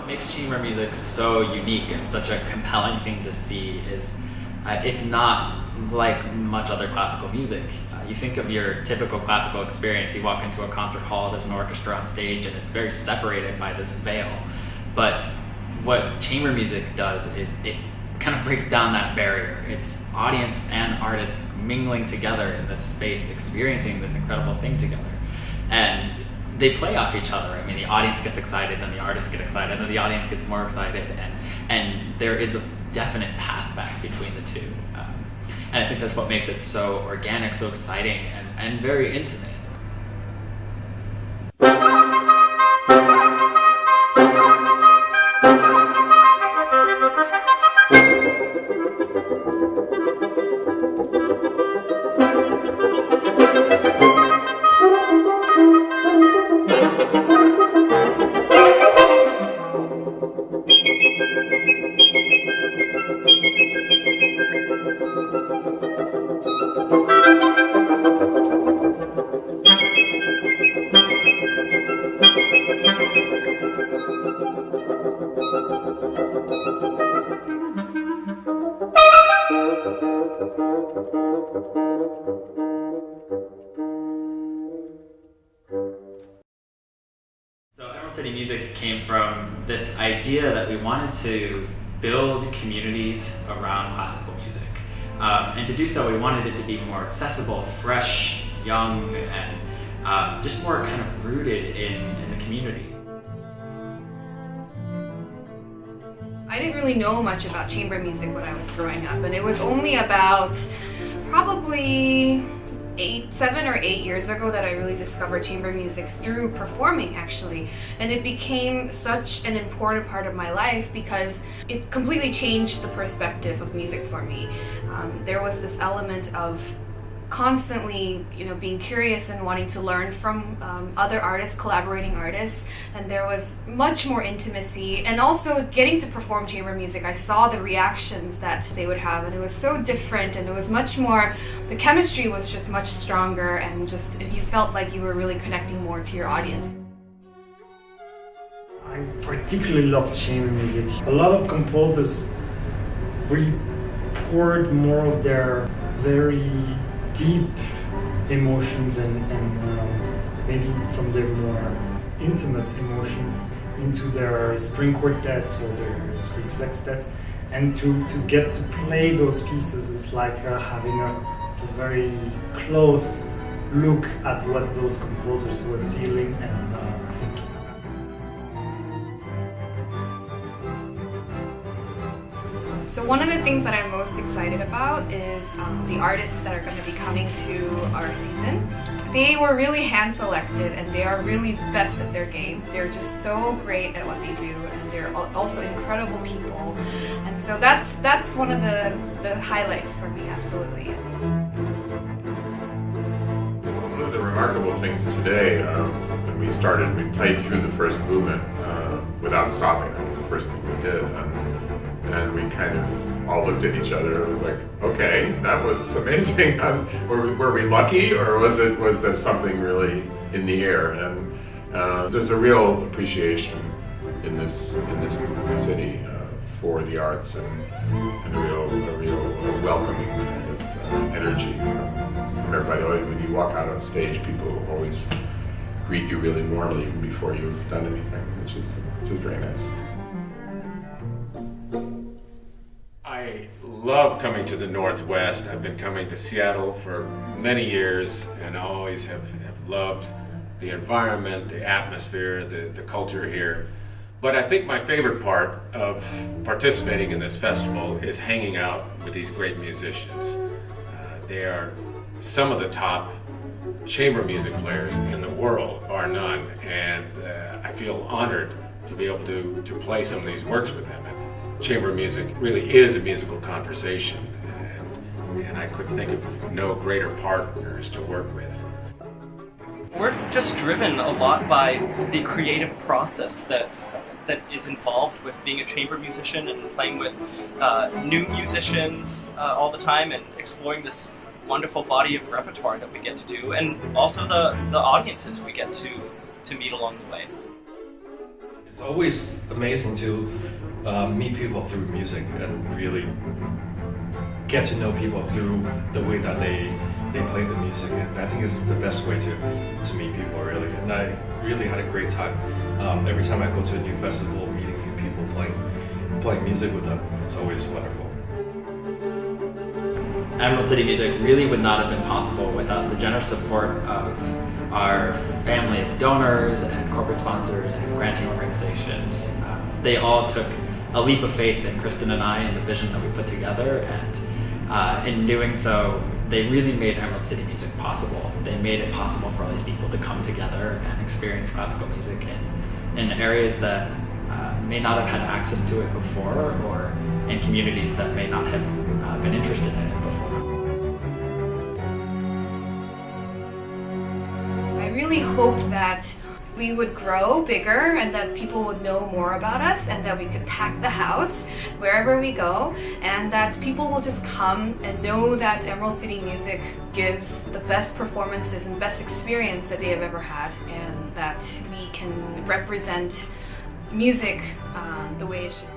what makes chamber music so unique and such a compelling thing to see is it's not like much other classical music. You think of your typical classical experience, you walk into a concert hall, there's an orchestra on stage, and it's very separated by this veil. But what chamber music does is it kind of breaks down that barrier. It's audience and artists mingling together in this space, experiencing this incredible thing together. And they play off each other. I mean, the audience gets excited, then the artists get excited, and the audience gets more excited, and there is a definite pass back between the two. And I think that's what makes it so organic, so exciting, and very intimate. So Emerald City Music came from this idea that we wanted to build communities around classical music. And to do so, we wanted it to be more accessible, fresh, young, and just more kind of rooted in the community. I didn't really know much about chamber music when I was growing up, and it was only about probably 7 or 8 years ago that I really discovered chamber music through performing, actually. And it became such an important part of my life because it completely changed the perspective of music for me. There was this element of constantly, being curious and wanting to learn from other artists, collaborating artists, and there was much more intimacy. And also getting to perform chamber music, I saw the reactions that they would have, and it was so different, and it was much more, the chemistry was just much stronger, and just you felt like you were really connecting more to your audience. I particularly love chamber music. A lot of composers really poured more of their very deep emotions and maybe some of their more intimate emotions into their string quartets or their string sextets, and to get to play those pieces is like having a very close look at what those composers were feeling and thinking. So one of the things that I'm most excited about is the artists that are going to be coming to our season. They were really hand selected, and they are really best at their game. They're just so great at what they do, and they're also incredible people. And so that's one of the highlights for me, absolutely. One of the remarkable things today, when we started, we played through the first movement without stopping. That was the first thing we did. And we kind of all looked at each other. It was like, okay, that was amazing. Were we lucky, or was there something really in the air? And there's a real appreciation in this city for the arts, and a real welcoming kind of energy from everybody. When you walk out on stage, people always greet you really warmly even before you've done anything, which is very nice. I love coming to the Northwest. I've been coming to Seattle for many years, and I always have loved the environment, the atmosphere, the culture here. But I think my favorite part of participating in this festival is hanging out with these great musicians. They are some of the top chamber music players in the world, bar none, and I feel honored to be able to play some of these works with them. Chamber music really is a musical conversation, and I couldn't think of no greater partners to work with. We're just driven a lot by the creative process that is involved with being a chamber musician and playing with new musicians all the time and exploring this wonderful body of repertoire that we get to do, and also the audiences we get to meet along the way. It's always amazing to meet people through music and really get to know people through the way that they play the music. And I think it's the best way to meet people, really. And I really had a great time every time I go to a new festival, meeting new people, playing music with them. It's always wonderful. Emerald City Music really would not have been possible without the generous support of our family of donors and corporate sponsors and granting organizations. They all took a leap of faith in Kristen and I and the vision that we put together, and in doing so, they really made Emerald City Music possible. They made it possible for all these people to come together and experience classical music in areas that may not have had access to it before, or in communities that may not have been interested in it before. I really hope that we would grow bigger and that people would know more about us and that we could pack the house wherever we go, and that people will just come and know that Emerald City Music gives the best performances and best experience that they have ever had, and that we can represent music the way it should be.